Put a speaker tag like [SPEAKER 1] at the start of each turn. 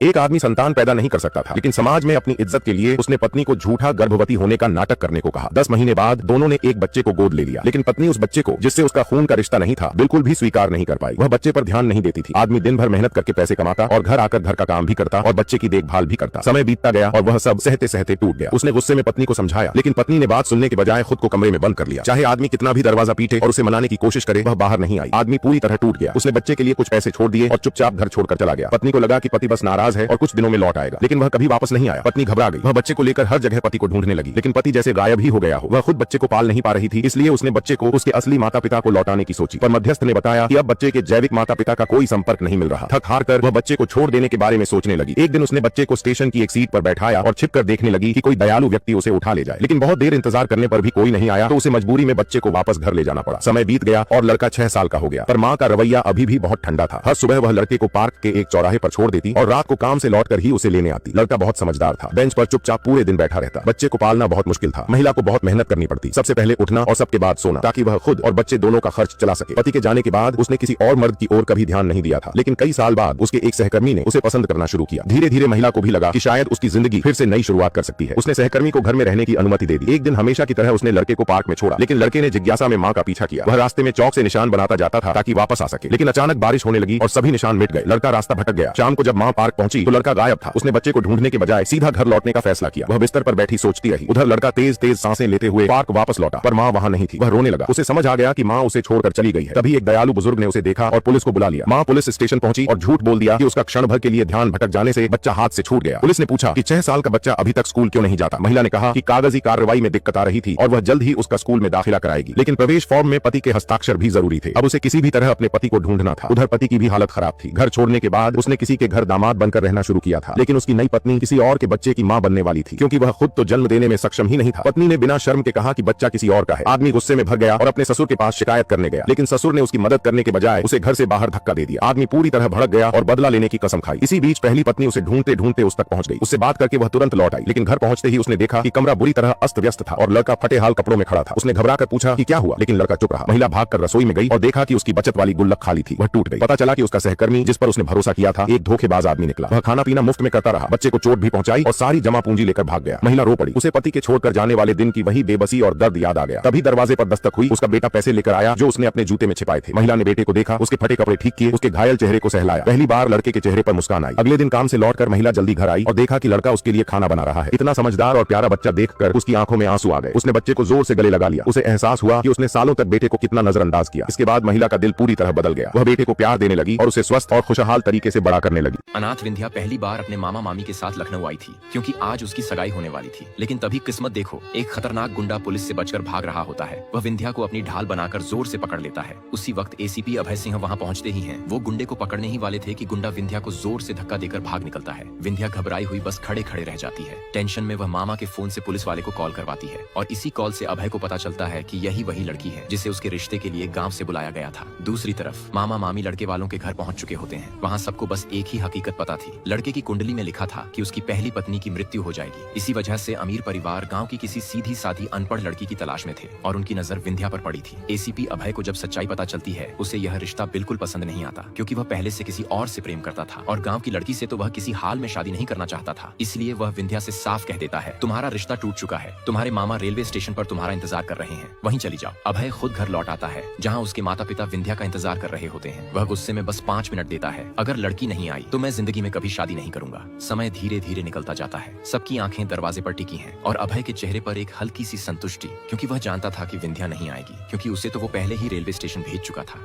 [SPEAKER 1] एक आदमी संतान पैदा नहीं कर सकता था, लेकिन समाज में अपनी इज्जत के लिए उसने पत्नी को झूठा गर्भवती होने का नाटक करने को कहा। 10 महीने बाद दोनों ने एक बच्चे को गोद ले लिया, लेकिन पत्नी उस बच्चे को, जिससे उसका खून का रिश्ता नहीं था, बिल्कुल भी स्वीकार नहीं कर पाई। वह बच्चे पर ध्यान नहीं देती थी। आदमी दिन भर मेहनत करके पैसे कमाता और घर आकर घर का काम भी करता और बच्चे की देखभाल भी करता। समय बीतता गया और वह सब सहते सहते टूट गया। उसने गुस्से में पत्नी को समझाया, लेकिन पत्नी ने बात सुनने के बजाय खुद को कमरे में बंद कर लिया। चाहे आदमी कितना भी दरवाजा पीटे और उसे मनाने की कोशिश करे, वह बाहर नहीं आई। आदमी पूरी तरह टूट गया। उसने बच्चे के लिए कुछ पैसे छोड़ दिए और चुपचाप घर छोड़कर चला गया। पत्नी को लगा कि पति बस नाराज है और कुछ दिनों में लौट आएगा, लेकिन वह कभी वापस नहीं आया। पत्नी घबरा गई। वह बच्चे को लेकर हर जगह पति को ढूंढने लगी, लेकिन पति जैसे गायब ही हो गया हो। वह खुद बच्चे को पाल नहीं पा रही थी, इसलिए उसने बच्चे को उसके असली माता पिता को लौटाने की सोची। पर मध्यस्थ ने बताया कि अब बच्चे के जैविक माता पिता का कोई संपर्क नहीं मिल रहा। थक हार कर वह बच्चे को छोड़ देने के बारे में सोचने लगी। एक दिन उसने बच्चे को स्टेशन की एक सीट पर बैठाया और छिपकर देखने लगी कि कोई दयालु व्यक्ति उसे उठा ले जाए, लेकिन बहुत देर इंतजार करने पर भी कोई नहीं आया, तो उसे मजबूरी में बच्चे को वापस घर ले जाना पड़ा। समय बीत गया और लड़का 6 साल का हो गया, पर माँ का रवैया अभी भी बहुत ठंडा था। हर सुबह वह लड़के को पार्क के एक चौराहे पर छोड़ देती और रात को काम से लौटकर ही उसे लेने आती। लड़का बहुत समझदार था, बेंच पर चुपचाप पूरे दिन बैठा रहता। बच्चे को पालना बहुत मुश्किल था। महिला को बहुत मेहनत करनी पड़ती, सबसे पहले उठना और सबके बाद सोना, ताकि वह खुद और बच्चे दोनों का खर्च चला सके। पति के जाने के बाद उसने किसी और मर्द की ओर कभी ध्यान नहीं दिया था, लेकिन कई साल बाद उसके एक सहकर्मी ने उसे पसंद करना शुरू किया। धीरे धीरे महिला को भी लगा कि शायद उसकी जिंदगी फिर से नई शुरुआत कर सकती है। उसने सहकर्मी को घर में रहने की अनुमति दे दी। एक दिन हमेशा की तरह उसने लड़के को पार्क में छोड़ा, लेकिन लड़के ने जिज्ञासा में माँ का पीछा किया। वह रास्ते में चौक से निशान बनाता जाता था ताकि वापस आ सके, लेकिन अचानक बारिश होने लगी और सभी निशान मिट गए। लड़का रास्ता भटक गया। शाम को जब माँ पार्क पहुंची तो लड़का गायब था। उसने बच्चे को ढूंढने के बजाय सीधा घर लौटने का फैसला किया। वह बिस्तर पर बैठी सोचती रही। उधर लड़का तेज तेज सांसें लेते हुए पार्क वापस लौटा, पर माँ वहाँ नहीं थी। वह रोने लगा। उसे समझ आ गया कि माँ उसे छोड़कर चली गई है। तभी एक दयालु बुजुर्ग ने उसे देखा और पुलिस को बुला लिया। माँ पुलिस स्टेशन पहुंची और झूठ बोल दिया कि उसका क्षण भर के लिए ध्यान भटक जाने से बच्चा हाथ से छूट गया। पुलिस ने पूछा कि 6 साल का बच्चा अभी तक स्कूल क्यों नहीं जाता। महिला ने कहा कि कागजी कार्रवाई में दिक्कत आ रही थी और वह जल्द ही उसका स्कूल में दाखिला कराएगी, लेकिन प्रवेश फॉर्म में पति के हस्ताक्षर भी जरूरी थे। अब उसे किसी भी तरह अपने पति को ढूंढना था। उधर पति की भी हालत खराब थी। घर छोड़ने के बाद उसने किसी के घर दामाद बनकर रहना शुरू किया था, लेकिन उसकी नई पत्नी किसी और के बच्चे की मां बनने वाली थी, क्योंकि वह खुद तो जन्म देने में सक्षम ही नहीं था। पत्नी ने बिना शर्म के कहा कि बच्चा किसी और का है। आदमी गुस्से में भर गया और अपने ससुर के पास शिकायत करने गया, लेकिन ससुर ने उसकी मदद करने के बजाय उसे घर से बाहर धक्का दे दिया। आदमी पूरी तरह भड़क गया और बदला लेने की कसम खाई। इसी बीच पहली पत्नी उसे ढूंढते ढूंढते उस तक पहुंच गई। उससे बात करके वह तुरंत लौट आई, लेकिन घर पहुंचते ही उसने देखा कि कमरा बुरी तरह अस्त व्यस्त था और लड़का फटे हाल कपड़ों में खड़ा था। उसने घबरा कर पूछा कि क्या हुआ, लेकिन लड़का चुप रहा। महिला भागकर रसोई में गई और देखा कि उसकी बचत वाली गुल्लक खाली थी। वह टूट गई। पता चला कि उसका सहकर्मी, जिस पर उसने भरोसा किया था, एक धोखेबाज आदमी निकला। वह खाना पीना मुफ्त में करता रहा, बच्चे को चोट भी पहुंचाई और सारी जमा पूंजी लेकर भाग गया। महिला रो पड़ी। उसे पति के छोड़कर जाने वाले दिन की वही बेबसी और दर्द याद आ गया। तभी दरवाजे पर दस्तक हुई। उसका बेटा पैसे लेकर आया जो उसने अपने जूते में छिपाए थे। महिला ने बेटे को देखा, उसके फटे कपड़े ठीक किए, उसके घायल चेहरे को सहलाया। पहली बार लड़के के चेहरे पर मुस्कान आई। अगले दिन काम से लौटकर महिला जल्दी घर आई और देखा कि लड़का उसके लिए खाना बना रहा है। इतना समझदार और प्यारा बच्चा देखकर उसकी आंखों में आंसू आ गए। उसने बच्चे को जोर से गले लगा लिया। उसे एहसास हुआ कि उसने सालों तक बेटे को कितना नजरअंदाज किया। इसके बाद महिला का दिल पूरी तरह बदल गया। वह बेटे को प्यार देने लगी और उसे स्वस्थ और खुशहाल तरीके से बड़ा करने लगी।
[SPEAKER 2] अनाथ विंध्या पहली बार अपने मामा मामी के साथ लखनऊ आई थी, क्योंकि आज उसकी सगाई होने वाली थी। लेकिन तभी किस्मत देखो, एक खतरनाक गुंडा पुलिस से बचकर भाग रहा होता है। वह विंध्या को अपनी ढाल बनाकर जोर से पकड़ लेता है। उसी वक्त एसीपी अभय सिंह वहां पहुंचते ही हैं। वो गुंडे को पकड़ने ही वाले थे कि गुंडा विंध्या को जोर से धक्का देकर भाग निकलता है। विंध्या घबराई हुई बस खड़े खड़े रह जाती है। टेंशन में वह मामा के फोन से पुलिस वाले को कॉल करवाती है और इसी कॉल से अभय को पता चलता है कि यही वही लड़की है जिसे उसके रिश्ते के लिए गांव से बुलाया गया था। दूसरी तरफ मामा मामी लड़के वालों के घर पहुंच चुके होते हैं। वहां सबको बस एक ही हकीकत पता थी। लड़के की कुंडली में लिखा था कि उसकी पहली पत्नी की मृत्यु हो जाएगी। इसी वजह से अमीर परिवार गांव की किसी सीधी साधी अनपढ़ लड़की की तलाश में थे और उनकी नजर विंध्या पर पड़ी थी। एसीपी अभय को जब सच्चाई पता चलती है, उसे यह रिश्ता बिल्कुल पसंद नहीं आता, क्योंकि वह पहले से किसी और से प्रेम करता था और गांव की लड़की से तो वह किसी हाल में शादी नहीं करना चाहता था। इसलिए वह विंध्या से साफ कह देता है, तुम्हारा रिश्ता टूट चुका है। तुम्हारे मामा रेलवे स्टेशन पर तुम्हारा इंतजार कर रहे हैं, वहीं चली जाओ। अभय खुद घर लौट आता है, जहाँ उसके माता पिता विंध्या का इंतजार कर रहे होते हैं। वह गुस्से में बस 5 मिनट देता है, अगर लड़की नहीं आई तो मैं जिंदगी में कभी शादी नहीं करूंगा। समय धीरे धीरे निकलता जाता है। सबकी आंखें दरवाजे पर टिकी हैं और अभय के चेहरे पर एक हल्की सी संतुष्टि, क्योंकि वह जानता था कि विंध्या नहीं आएगी, क्योंकि उसे तो वो पहले ही रेलवे स्टेशन भेज चुका था।